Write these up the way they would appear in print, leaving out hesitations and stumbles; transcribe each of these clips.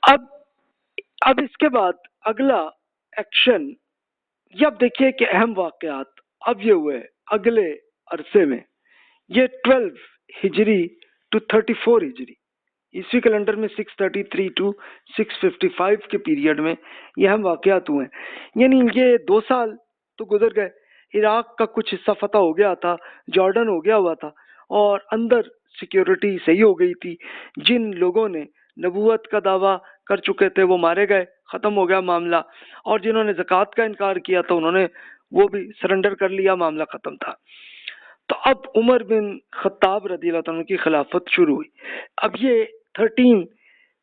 اب اب اس کے بعد اگلا ایکشن یہ اب دیکھیے کہ اہم واقعات اب یہ ہوئے اگلے عرصے میں، یہ 12 ہجری ٹو 34 ہجری عیسوی کیلنڈر میں 633 ٹو 655 کے پیریڈ میں یہ اہم واقعات ہوئے ہیں۔ یعنی یہ 2 سال تو گزر گئے، عراق کا کچھ حصہ فتح ہو گیا تھا، جارڈن ہو گیا ہوا تھا، اور اندر سیکیورٹی صحیح ہو گئی تھی۔ جن لوگوں نے نبوت کا دعویٰ کر چکے تھے وہ مارے گئے، ختم ہو گیا معاملہ، اور جنہوں نے زکوٰۃ کا انکار کیا تھا انہوں نے وہ بھی سرنڈر کر لیا، معاملہ ختم تھا۔ تو اب عمر بن خطاب رضی اللہ عنہ کی خلافت شروع ہوئی۔ اب یہ 13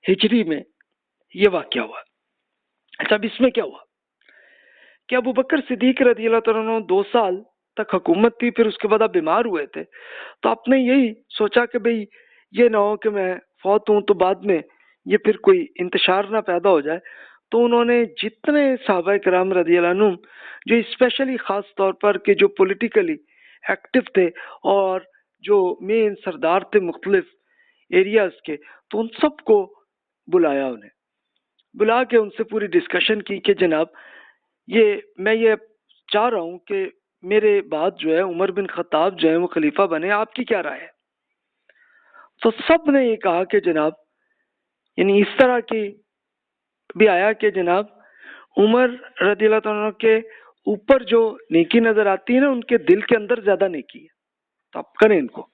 ہجری میں یہ واقعہ ہوا۔ اچھا، اب اس میں کیا ہوا کہ ابو بکر صدیق رضی اللہ عنہ 2 سال تک حکومت تھی، پھر اس کے بعد آپ بیمار ہوئے تھے، تو آپ نے یہی سوچا کہ بھئی یہ نہ ہو کہ میں فوت ہوں تو بعد میں یہ پھر کوئی انتشار نہ پیدا ہو جائے، تو انہوں نے جتنے صحابہ کرام رضی اللہ عنہم جو اسپیشلی خاص طور پر کہ جو پولیٹیکلی ایکٹیو تھے اور جو مین سردار تھے مختلف ایریاز کے، تو ان سب کو بلایا، انہیں بلا کے ان سے پوری ڈسکشن کی کہ جناب میں یہ چاہ رہا ہوں کہ میرے بعد جو ہے عمر بن خطاب جو ہے وہ خلیفہ بنے، آپ کی کیا رائے ہے؟ تو سب نے یہ کہا کہ جناب، یعنی اس طرح کی بھی آیا کہ جناب عمر رضی اللہ عنہ کے اوپر جو نیکی نظر آتی ہے نا، ان کے دل کے اندر زیادہ نیکی ہے، تو آپ کریں ان کو۔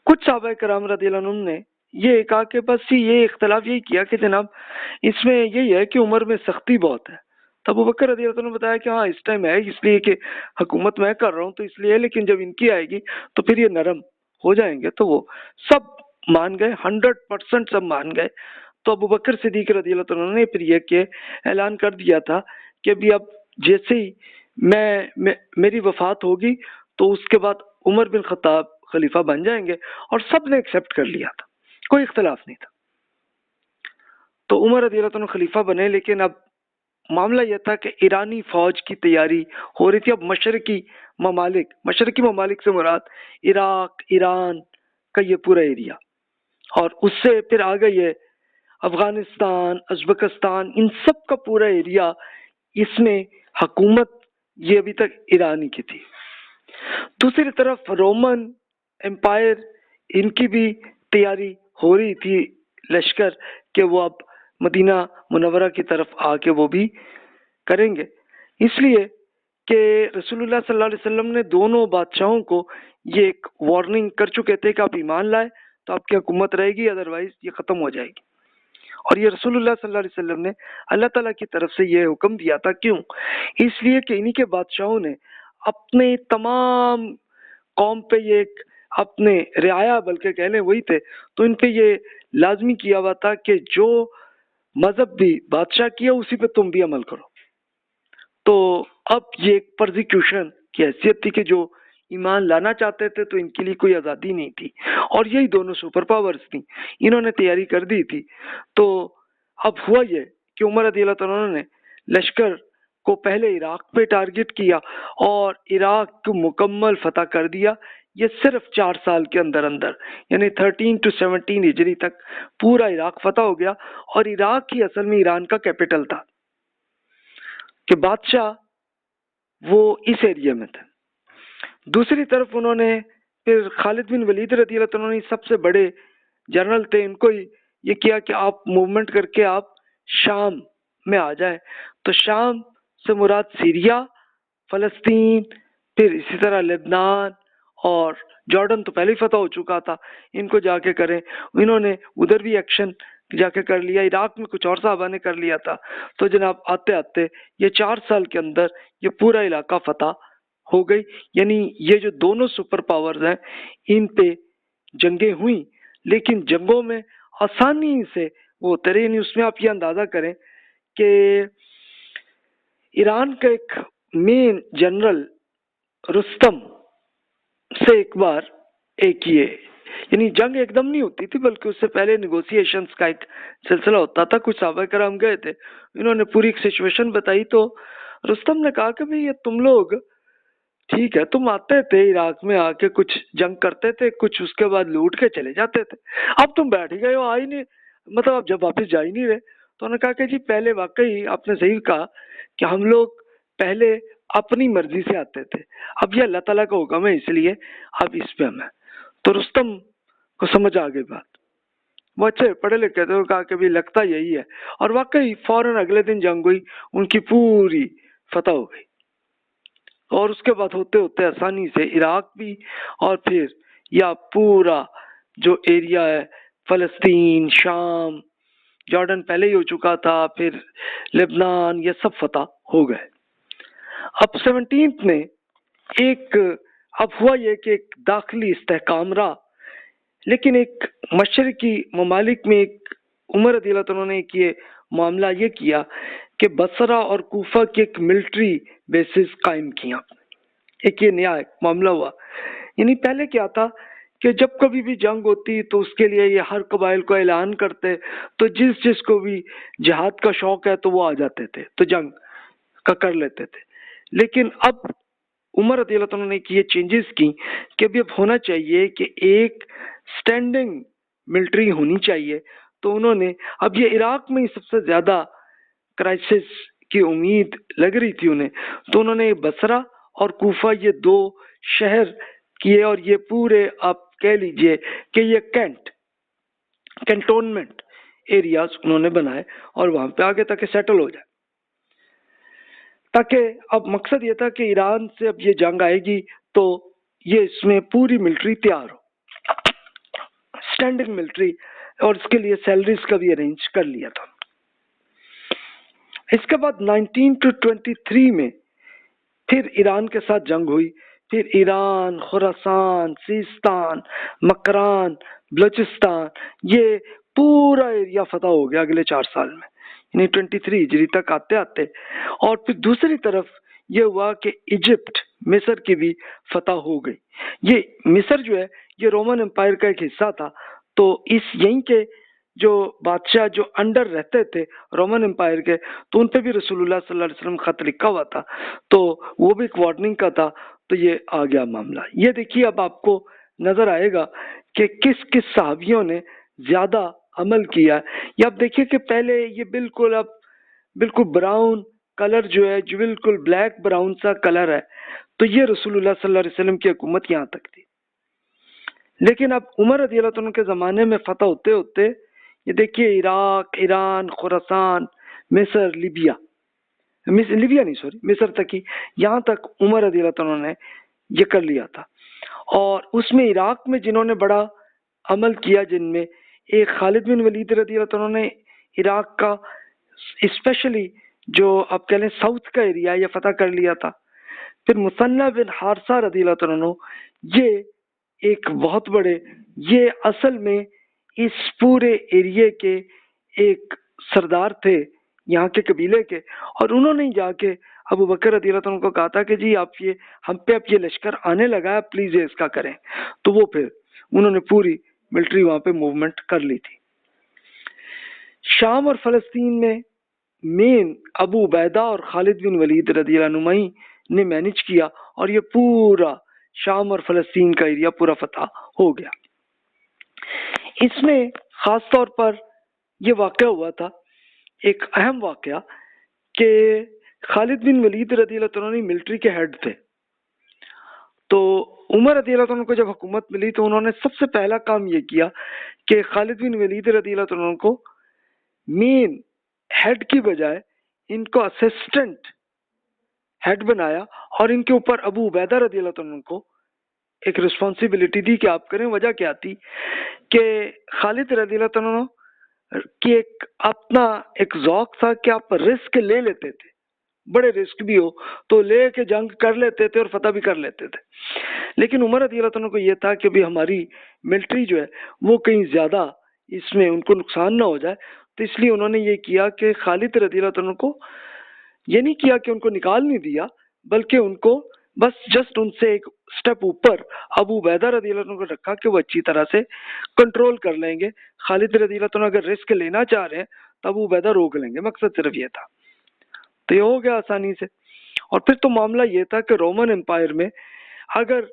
کچھ صحابہ کرام رضی اللہ عنہم نے یہ کہا کہ بس یہ اختلاف یہی کیا کہ جناب اس میں یہی ہے کہ عمر میں سختی بہت ہے۔ تو ابو بکر رضی اللہ عنہ نے بتایا کہ ہاں اس ٹائم ہے، اس لیے کہ حکومت میں کر رہا ہوں تو اس لیے، لیکن جب ان کی آئے گی تو پھر یہ نرم ہو جائیں گے۔ تو وہ سب مان گئے، 100% سب مان گئے۔ تو ابو بکر صدیق رضی اللہ عنہ نے پھر یہ کہ اعلان کر دیا تھا کہ ابھی اب جیسے ہی میری وفات ہوگی تو اس کے بعد عمر بن خطاب خلیفہ بن جائیں گے، اور سب نے ایکسیپٹ کر لیا تھا، کوئی اختلاف نہیں تھا۔ تو عمر رضی اللہ عنہ خلیفہ بنے، لیکن اب معاملہ یہ تھا کہ ایرانی فوج کی تیاری ہو رہی تھی۔ اب مشرقی ممالک سے مراد عراق، ایران کا یہ پورا ایریا، اور اس سے پھر آگے یہ افغانستان، ازبکستان، ان سب کا پورا ایریا، اس میں حکومت یہ ابھی تک ایرانی کی تھی۔ دوسری طرف رومن امپائر، ان کی بھی تیاری ہو رہی تھی لشکر کہ وہ اب مدینہ منورہ کی طرف آ کے وہ بھی کریں گے، اس لیے کہ رسول اللہ صلی اللہ علیہ وسلم نے دونوں بادشاہوں کو یہ ایک وارننگ کر چکے تھے کہ آپ ایمان لائے تو آپ کی حکومت رہے گی، ادروائز یہ ختم ہو جائے گی۔ اور یہ رسول اللہ صلی اللہ علیہ وسلم نے اللہ تعالیٰ کی طرف سے یہ حکم دیا تھا۔ کیوں؟ اس لیے کہ انہی کے بادشاہوں نے اپنے تمام قوم پہ یہ ایک اپنے رعایا بلکہ کہہ لیں وہی تھے، تو ان پہ یہ لازمی کیا ہوا تھا کہ جو مذہب بھی بادشاہ کیا اسی پہ تم بھی عمل کرو۔ تو اب یہ ایک پرزیکیوشن کی حیثیت تھی کہ جو ایمان لانا چاہتے تھے تو ان کے لیے کوئی آزادی نہیں تھی، اور یہی دونوں سپر پاورز تھیں، انہوں نے تیاری کر دی تھی۔ تو اب ہوا یہ کہ عمر رضی اللہ عنہ نے لشکر کو پہلے عراق پہ ٹارگٹ کیا اور عراق کو مکمل فتح کر دیا۔ یہ صرف 4 سال کے اندر یعنی 13 to 17 ہجری تک پورا عراق فتح ہو گیا، اور عراق ہی اصل میں ایران کا کیپٹل تھا، کہ بادشاہ وہ اس ایریا میں تھے۔ دوسری طرف انہوں نے پھر خالد بن ولید رضی اللہ عنہ سب سے بڑے جنرل تھے، ان کو یہ کیا کہ آپ موومنٹ کر کے آپ شام میں آ جائیں۔ تو شام سے مراد سیریا، فلسطین، پھر اسی طرح لبنان اور جارڈن تو پہلے ہی فتح ہو چکا تھا، ان کو جا کے کریں۔ انہوں نے ادھر بھی ایکشن جا کے کر لیا، عراق میں کچھ اور صحابہ نے کر لیا تھا۔ تو جناب آتے آتے یہ 4 سال کے اندر یہ پورا علاقہ فتح ہو گئی۔ یعنی یہ جو دونوں سپر پاورز ہیں ان پہ جنگیں ہوئیں، لیکن جنگوں میں آسانی سے وہ اترے۔ یعنی اس میں آپ یہ اندازہ کریں کہ ایران کا ایک مین جنرل رستم سے ایک بار یعنی جنگ ایک دم نہیں ہوتی تھی، بلکہ اس سے پہلے نیگوسیشنز کا ایک سلسلہ ہوتا تھا۔ کچھ صحابہ کرام گئے تھے، انہوں نے پوری ایک سچویشن بتائی، تو رستم نے کہا کہ بھئی یہ تم لوگ ٹھیک ہے، تم آتے تھے عراق میں آ کے کچھ جنگ کرتے تھے، کچھ اس کے بعد لوٹ کے چلے جاتے تھے، اب تم بیٹھ ہی گئے ہو، آ ہی نہیں مطلب آپ جب واپس جا ہی نہیں رہے. تو انہوں نے کہا کہ جی پہلے واقعی آپ نے صحیح کہا کہ ہم لوگ پہلے اپنی مرضی سے آتے تھے, اب یہ اللہ تعالیٰ کا حکم ہے اس لیے اب اس پہ ہم ہیں. تو رستم کو سمجھ آ گئی بات, وہ اچھے پڑھے لکھے تھے, کہا کہ بھی لگتا یہی ہے. اور واقعی فوراً اگلے دن جنگ ہوئی, ان کی پوری فتح ہو گئی. اور اس کے بعد ہوتے ہوتے آسانی سے عراق بھی, اور پھر یا پورا جو ایریا ہے فلسطین, شام, جارڈن پہلے ہی ہو چکا تھا, پھر لبنان, یہ سب فتح ہو گئے. اب 17 میں اب ہوا یہ کہ ایک داخلی استحکام رہا, لیکن ایک مشرقی ممالک میں ایک عمر رضی اللہ عنہ نے یہ معاملہ یہ کیا کہ بصرہ اور کوفہ کی ایک ملٹری بیسز قائم کیا. ایک یہ نیا معاملہ ہوا. یعنی پہلے کیا تھا کہ جب کبھی بھی جنگ ہوتی تو اس کے لیے یہ ہر قبائل کو اعلان کرتے, تو جس کو بھی جہاد کا شوق ہے تو وہ آ جاتے تھے, تو جنگ کا کر لیتے تھے. لیکن اب عمر رضی اللہ عنہ نے یہ چینجز کی کہ اب ہونا چاہیے کہ ایک سٹینڈنگ ملٹری ہونی چاہیے. تو انہوں نے اب یہ عراق میں ہی سب سے زیادہ کرائسس کی امید لگ رہی تھی انہیں, تو انہوں نے بصرہ اور کوفہ یہ 2 شہر کیے, اور یہ پورے آپ کہہ لیجئے کہ یہ کینٹونمنٹ ایریاز انہوں نے بنائے, اور وہاں پہ آگے تک سیٹل ہو جائے. تاکہ اب مقصد یہ تھا کہ ایران سے اب یہ جنگ آئے گی تو یہ اس میں پوری ملٹری تیار ہو, سٹینڈنگ ملٹری, اور اس کے لیے سیلریز کا بھی ارینج کر لیا تھا. اس کے بعد 1923 میں پھر ایران کے ساتھ جنگ ہوئی. پھر ایران, خراسان, سیستان, مکران, بلوچستان, یہ پورا ایریا فتح ہو گیا اگلے 4 سال میں, یعنی 23 ہجری تک آتے آتے. اور پھر دوسری طرف یہ ہوا کہ ایجپٹ, مصر کی بھی فتح ہو گئی. یہ مصر جو ہے یہ رومن امپائر کا ایک حصہ تھا, تو یہیں کے جو بادشاہ جو انڈر رہتے تھے رومن امپائر کے, تو ان پہ بھی رسول اللہ صلی اللہ علیہ وسلم خط لکھا ہوا تھا, تو وہ بھی ایک وارننگ کا تھا. تو یہ آ گیا معاملہ. یہ دیکھیے اب آپ کو نظر آئے گا کہ کس کس صحابیوں نے زیادہ عمل کیا. یا آپ دیکھیے کہ پہلے یہ بالکل براؤن کلر جو ہے, جو بالکل بلیک براؤن سا کلر ہے, تو یہ رسول اللہ صلی اللہ علیہ وسلم کی حکومت یہاں تک تھی. لیکن اب عمر رضی اللہ عنہ کے زمانے میں فتح ہوتے ہوتے یہ دیکھیے عراق, ایران, خراسان, مصر, مصر تک ہی, یہاں تک عمر رضی اللہ عنہ نے یہ کر لیا تھا. اور اس میں عراق میں جنہوں نے بڑا عمل کیا, جن میں ایک خالد بن ولید رضی اللہ عنہ نے عراق کا اسپیشلی جو آپ کہہ لیں ساؤتھ کا ایریا یہ فتح کر لیا تھا. پھر مثنہ بن حارثہ رضی اللہ عنہ, یہ ایک بہت بڑے, یہ اصل میں اس پورے ایریے کے ایک سردار تھے یہاں کے قبیلے کے, اور انہوں نے جا کے ابو بکر رضی اللہ عنہ کو کہا تھا کہ جی آپ یہ ہم پہ اب یہ لشکر آنے لگا ہے, پلیز یہ اس کا کریں. تو وہ پھر انہوں نے پوری ملٹری وہاں پہ موومنٹ کر لی تھی. شام اور فلسطین میں مین ابو عبیدہ اور خالد بن ولید رضی اللہ عنہ نے مینج کیا, اور یہ پورا شام اور فلسطین کا ایریا پورا فتح ہو گیا. اس میں خاص طور پر یہ واقعہ ہوا تھا, ایک اہم واقعہ, کہ خالد بن ولید رضی اللہ عنہ ملٹری کے ہیڈ تھے. تو عمر رضی اللہ عنہ کو جب حکومت ملی تو انہوں نے سب سے پہلا کام یہ کیا کہ خالد بن ولید رضی اللہ عنہ کو مین ہیڈ کی بجائے ان کو اسسٹنٹ ہیڈ بنایا, اور ان کے اوپر ابو عبیدہ رضی اللہ عنہ کو ایک رسپانسبلٹی دی کہ آپ کریں. وجہ کیا تھی کہ خالد رضی اللہ عنہ کی ایک اپنا ایک ذوق تھا کہ آپ رسک لے لیتے تھے, بڑے رسک بھی ہو تو لے کے جنگ کر لیتے تھے اور فتح بھی کر لیتے تھے. لیکن عمر رضی اللہ عنہ کو یہ تھا کہ بھی ہماری ملٹری جو ہے وہ کہیں زیادہ اس میں ان کو نقصان نہ ہو جائے, تو اس لیے انہوں نے یہ کیا کہ خالد رضی اللہ عنہ کو یہ نہیں کیا کہ ان کو نکال نہیں دیا, بلکہ ان کو بس جسٹ ان سے ایک سٹیپ اوپر ابو عبیدہ رضی اللہ عنہ کو رکھا کہ وہ اچھی طرح سے کنٹرول کر لیں گے. خالد رضی اللہ عنہ اگر رسک لینا چاہ رہے ہیں تو ابو عبیدہ روک لیں گے, مقصد صرف یہ تھا. تو یہ ہو گیا آسانی سے. اور پھر تو معاملہ یہ تھا کہ رومن امپائر میں اگر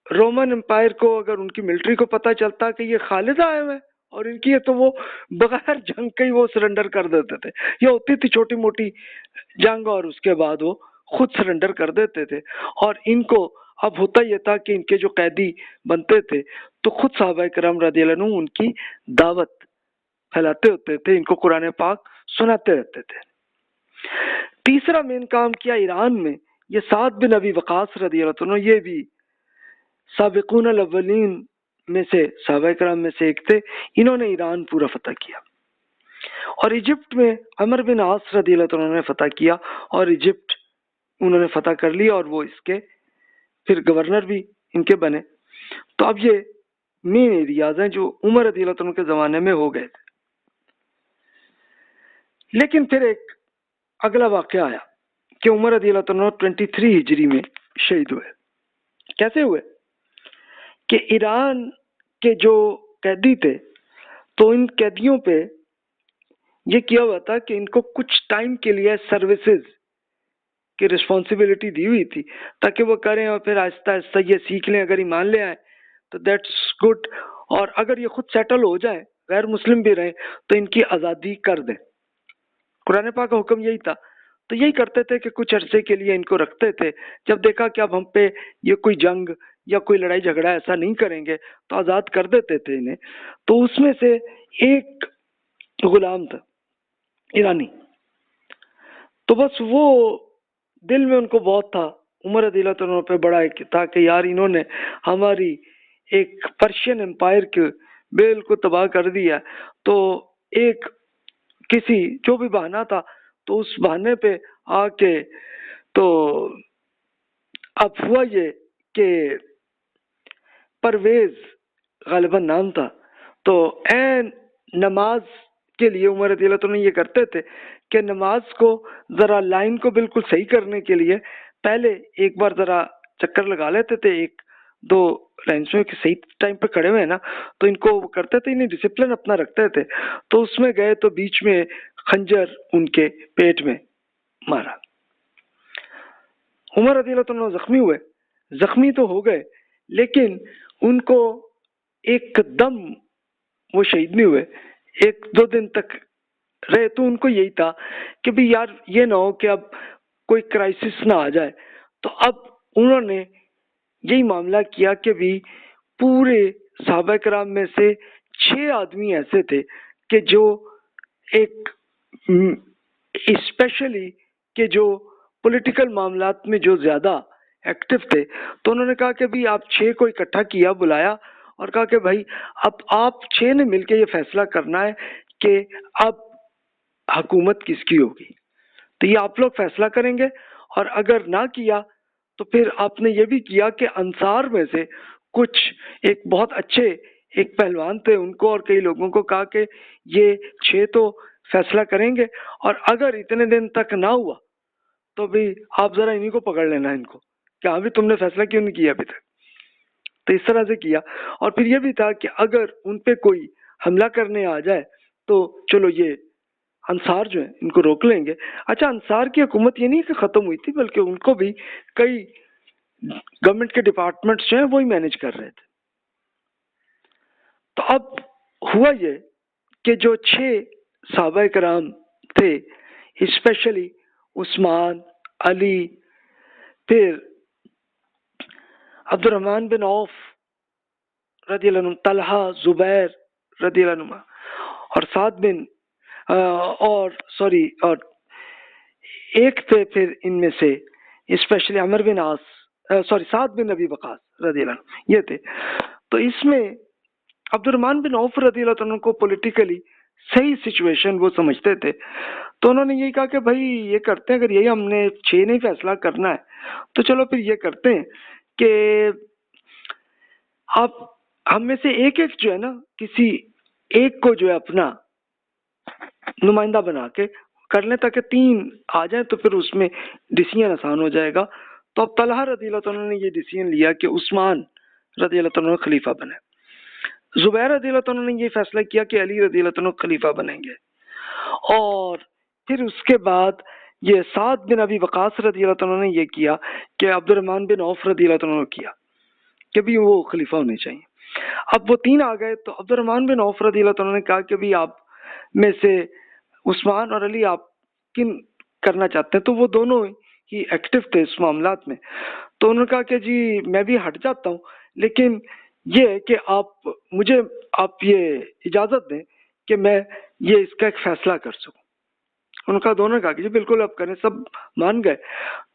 رومن امپائر کو اگر ان کی ملٹری کو پتہ چلتا کہ یہ خالد آئے ہوئے اور ان کی تو وہ بغیر جنگ کے ہی وہ سرنڈر کر دیتے تھے. یہ ہوتی تھی چھوٹی موٹی جنگ اور اس کے بعد وہ خود سرنڈر کر دیتے تھے. اور ان کو اب ہوتا یہ تھا کہ ان کے جو قیدی بنتے تھے تو خود صحابہ کرام رضی اللہ عنہ ان کی دعوت پھیلاتے ہوتے تھے، ان کو قرآن پاک سناتے رہتے تھے. تیسرا مین کام کیا ایران میں، یہ سعد بن ابی وقاص رضی اللہ عنہ، یہ بھی سابقون الاولین میں سے صحابہ کرام میں سے ایک تھے. انہوں نے ایران پورا فتح کیا. اور ایجپٹ میں عمر بن عاص رضی اللہ عنہ نے فتح کیا اور ایجپٹ انہوں نے فتح کر لی اور وہ اس کے پھر گورنر بھی ان کے بنے. تو اب یہ مین ایریاز ہیں جو عمر رضی اللہ عنہ کے زمانے میں ہو گئے تھے. لیکن پھر ایک اگلا واقعہ آیا کہ عمر رضی اللہ عنہ 23 ہجری میں شہید ہوئے. کیسے ہوئے کہ ایران کے جو قیدی تھے تو ان قیدیوں پہ یہ کیا ہوا تھا کہ ان کو کچھ ٹائم کے لیے سروسز کی رسپانسبلٹی دی ہوئی تھی تاکہ وہ کریں اور پھر آہستہ آہستہ یہ سیکھ لیں. اگر ایمان لے آئیں تو دیٹس گڈ، اور اگر یہ خود سیٹل ہو جائیں غیر مسلم بھی رہیں تو ان کی آزادی کر دیں. قرآن پاک کا حکم یہی تھا. تو یہی کرتے تھے کہ کچھ عرصے کے لیے ان کو رکھتے تھے. جب دیکھا کہ اب ہم پہ یہ کوئی جنگ یا کوئی لڑائی جھگڑا ایسا نہیں کریں گے تو آزاد کر دیتے تھے انہیں. تو اس میں سے ایک غلام تھا ایرانی، تو بس وہ دل میں ان کو بہت تھا عمر رضی اللہ عنہ پہ بڑا ایک تھا کہ یار انہوں نے ہماری ایک پرشین امپائر کے بالکل تباہ کر دیا. تو ایک کسی جو بھی بہانہ تھا تو اس بہانے پہ آ کے تو اب ہوا یہ کہ پرویز غالباً نام تھا، تو این نماز کے لیے عمر رضی اللہ عنہ یہ کرتے تھے کہ نماز کو ذرا لائن کو بالکل صحیح کرنے کے لیے پہلے ایک بار ذرا چکر لگا لیتے تھے ایک دو لائنس میں کہ صحیح ٹائم پہ کھڑے ہوئے نا. تو ان کو وہ کرتے تھے، انہیں ڈسپلن اپنا رکھتے تھے. تو اس میں گئے تو بیچ میں خنجر ان کے پیٹ میں مارا. عمر رضی اللہ عنہ زخمی ہوئے. زخمی تو ہو گئے لیکن ان کو ایک دم وہ شہید نہیں ہوئے، ایک دو دن تک رہے. تو ان کو یہی تھا کہ بھی یار یہ نہ ہو کہ اب کوئی کرائسس نہ آ جائے. تو اب انہوں نے یہی معاملہ کیا کہ بھی پورے صحابہ کرام میں سے 6 آدمی ایسے تھے کہ جو ایک اسپیشلی کہ جو پولیٹیکل معاملات میں جو زیادہ ایکٹیو تھے. تو انہوں نے کہا کہ بھی آپ 6 کو اکٹھا کیا، بلایا اور کہا کہ بھائی اب آپ 6 نے مل کے یہ فیصلہ کرنا ہے کہ اب حکومت کس کی ہوگی. تو یہ آپ لوگ فیصلہ کریں گے، اور اگر نہ کیا تو پھر آپ نے یہ بھی کیا کہ انصار میں سے کچھ ایک بہت اچھے ایک پہلوان تھے، ان کو اور کئی لوگوں کو کہا کہ یہ 6 تو فیصلہ کریں گے، اور اگر اتنے دن تک نہ ہوا تو بھی آپ ذرا انہیں کو پکڑ لینا ان کو کہ ہاں بھی تم نے فیصلہ کیوں نہیں کیا ابھی تک. تو اس طرح سے کیا. اور پھر یہ بھی تھا کہ اگر ان پہ کوئی حملہ کرنے آ جائے تو چلو یہ انصار جو ہیں ان کو روک لیں گے. اچھا، انصار کی حکومت یہ نہیں کہ ختم ہوئی تھی، بلکہ ان کو بھی کئی گورنمنٹ کے ڈپارٹمنٹس جو ہیں وہی مینج کر رہے تھے. تو اب ہوا یہ کہ جو 6 صحابہ کرام تھے، اسپیشلی عثمان، علی، پھر عبد الرحمن بن عوف رضی اللہ عنہ، طلحہ، زبیر رضی اللہ عنہ، اور سعد بن اور ایک تھے پھر ان میں سے اسپیشلی عمر بن عاص سعد بن ابی وقاص رضی اللہ عنہ، یہ تھے. تو اس میں عبد الرحمن بن عوف رضی اللہ عنہ کو پولیٹیکلی صحیح سچویشن وہ سمجھتے تھے. تو انہوں نے یہی کہا کہ بھائی یہ کرتے ہیں، اگر یہی ہم نے 6 نہیں فیصلہ کرنا ہے تو چلو پھر یہ کرتے ہیں کہ آپ ہم میں سے ایک جو ہے نا کسی ایک کو جو ہے اپنا نمائندہ بنا کے کر لیں تاکہ 3 آ جائیں تو پھر اس میں ڈیسیژن آسان ہو جائے گا. تو اب طلحہ رضی اللہ عنہ نے یہ ڈیسیژن لیا کہ عثمان رضی اللہ عنہ خلیفہ بنے. زبیر رضی اللہ عنہ نے یہ فیصلہ کیا کہ علی رضی اللہ عنہ خلیفہ بنیں گے. اور پھر اس کے بعد یہ سعد بن ابی وقاص رضی اللہ عنہ نے یہ کیا کہ عبد الرحمن بن عوف رضی اللہ عنہ نے کیا کہ بھی وہ خلیفہ ہونے چاہیے. اب وہ تین آ گئے تو عبد الرحمن بن عوف رضی اللہ عنہ نے کہا کہ بھی آپ میں سے عثمان اور علی آپ کن کرنا چاہتے ہیں؟ تو وہ دونوں ہی ایکٹیو تھے اس معاملات میں، تو انہوں نے کہا کہ جی میں بھی ہٹ جاتا ہوں، لیکن یہ ہے کہ آپ یہ اجازت دیں کہ میں یہ اس کا ایک فیصلہ کر سکوں۔ ان کا دونوں نے کہا کہ جی بالکل آپ کریں، سب مان گئے۔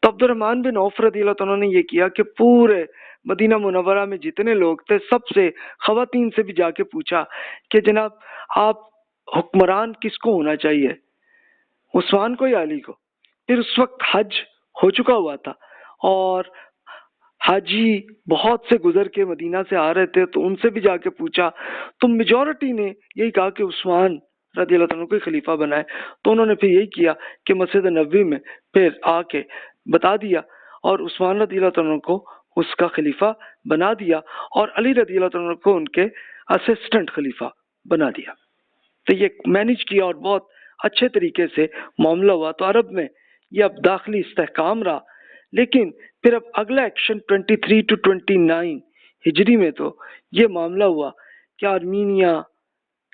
تو عبد الرحمن بن عوف رضی اللہ عنہ نے یہ کیا کہ پورے مدینہ منورہ میں جتنے لوگ تھے سب سے، خواتین سے بھی جا کے پوچھا کہ جناب آپ حکمران کس کو ہونا چاہیے، عثمان کو یا علی کو؟ پھر اس وقت حج ہو چکا ہوا تھا اور حاجی بہت سے گزر کے مدینہ سے آ رہے تھے، تو ان سے بھی جا کے پوچھا تو میجورٹی نے یہی کہا کہ عثمان رضی اللہ عنہ کو خلیفہ بنائے۔ تو انہوں نے پھر یہی کیا کہ مسجد نبوی میں پھر آ کے بتا دیا اور عثمان رضی اللہ عنہ کو اس کا خلیفہ بنا دیا اور علی رضی اللہ عنہ کو ان کے اسسٹنٹ خلیفہ بنا دیا۔ تو یہ مینیج کیا اور بہت اچھے طریقے سے معاملہ ہوا۔ تو عرب میں یہ اب داخلی استحکام رہا، لیکن پھر اب اگلا ایکشن 23 to 29 ہجری میں تو یہ معاملہ ہوا کہ آرمینیا،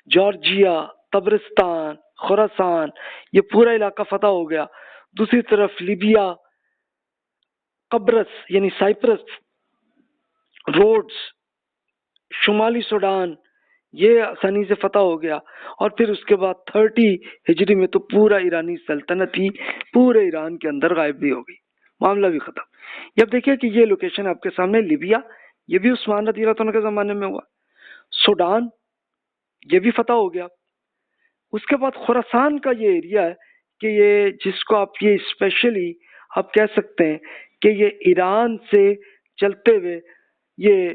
جارجیا، طبرستان، خراسان، یہ پورا علاقہ فتح ہو گیا۔ دوسری طرف لیبیا، قبرص یعنی سائپرس، روڈز، شمالی سوڈان، یہ آسانی سے فتح ہو گیا۔ اور پھر اس کے بعد 30 ہجری میں تو پورا ایرانی سلطنت ہی پورے ایران کے اندر غائب بھی ہو گئی، معاملہ بھی ختم۔ یہ اب دیکھیے کہ یہ لوکیشن آپ کے سامنے، لیبیا یہ بھی عثمان رضی اللہ عنہ کے زمانے میں ہوا، سوڈان یہ بھی فتح ہو گیا۔ اس کے بعد خراسان کا یہ ایریا ہے کہ یہ جس کو آپ یہ اسپیشلی آپ کہہ سکتے ہیں کہ یہ ایران سے چلتے ہوئے یہ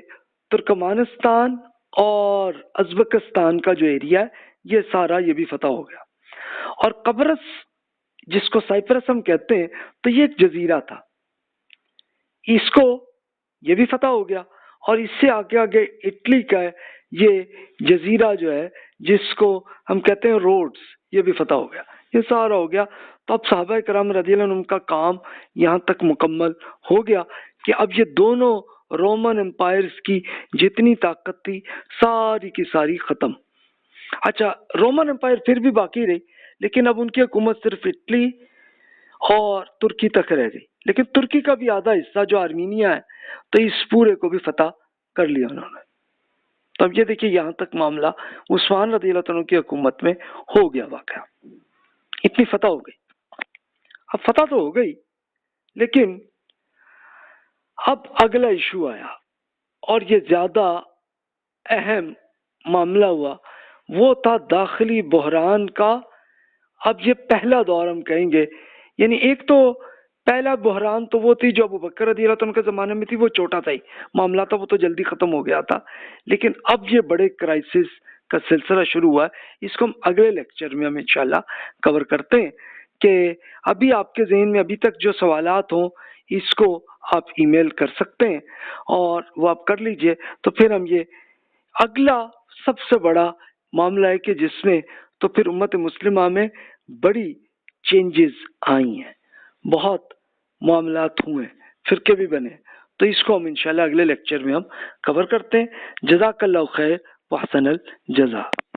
ترکمانستان اور ازبکستان کا جو ایریا ہے یہ سارا یہ بھی فتح ہو گیا۔ اور قبرص جس کو سائپرس ہم کہتے ہیں تو یہ ایک جزیرہ تھا، اس کو یہ بھی فتح ہو گیا۔ اور اس سے آگے آگے اٹلی کا ہے یہ جزیرہ جو ہے جس کو ہم کہتے ہیں روڈز، یہ بھی فتح ہو گیا، یہ سارا ہو گیا۔ تو اب صحابہ کرام رضی اللہ عنہم کا کام یہاں تک مکمل ہو گیا کہ اب یہ دونوں رومن امپائرز کی جتنی طاقت تھی ساری کی ساری ختم۔ اچھا رومن امپائر پھر بھی باقی رہی، لیکن اب ان کی حکومت صرف اٹلی اور ترکی تک رہ گئی، لیکن ترکی کا بھی آدھا حصہ جو آرمینیا ہے تو اس پورے کو بھی فتح کر لیا انہوں نے۔ تو اب یہ دیکھیے یہاں تک معاملہ عثمان رضی اللہ عنہ کی حکومت میں ہو گیا واقعہ، اتنی فتح ہو گئی۔ اب فتح تو ہو گئی، لیکن اب اگلا ایشو آیا اور یہ زیادہ اہم معاملہ ہوا، وہ تھا داخلی بحران کا۔ اب یہ پہلا دور ہم کہیں گے، یعنی ایک تو پہلا بحران تو وہ تھی جو ابو بکر رضی اللہ عنہ کے زمانے میں تھی، وہ چھوٹا تھا ہی معاملہ تھا، وہ تو جلدی ختم ہو گیا تھا۔ لیکن اب یہ بڑے کرائسس کا سلسلہ شروع ہوا ہے، اس کو ہم اگلے لیکچر میں ہم انشاءاللہ کور کرتے ہیں۔ کہ ابھی آپ کے ذہن میں ابھی تک جو سوالات ہوں اس کو آپ ای میل کر سکتے ہیں اور وہ آپ کر لیجئے، تو پھر ہم یہ اگلا سب سے بڑا معاملہ ہے کہ جس میں تو پھر امت مسلمہ میں بڑی چینجز آئی ہیں، بہت معاملات ہوئے، فرقے بھی بنے، تو اس کو ہم انشاءاللہ اگلے لیکچر میں ہم کور کرتے ہیں۔ جزاک اللہ خیر واحسن الجزا۔